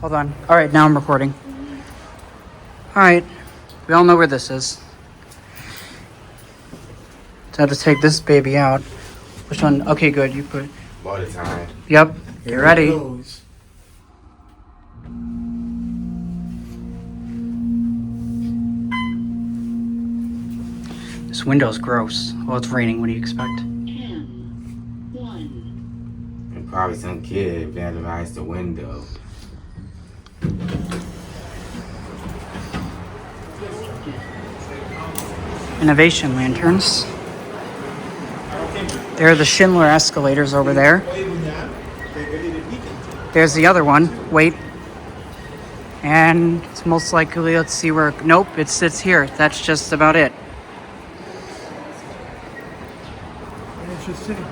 Hold on. All right, now I'm recording. All right, we all know where this is. So I have to take this baby out. Which one? Okay, good. You put. All the time. Yep. Get ready. This window's gross. Well, it's raining. What do you expect? 10, 1. And probably some kid vandalized the window. Innovation lanterns. There are the Schindler escalators over there. There's the other one. Wait. And it's most likely, let's see where, nope, it sits here. That's just about it. It's just sitting.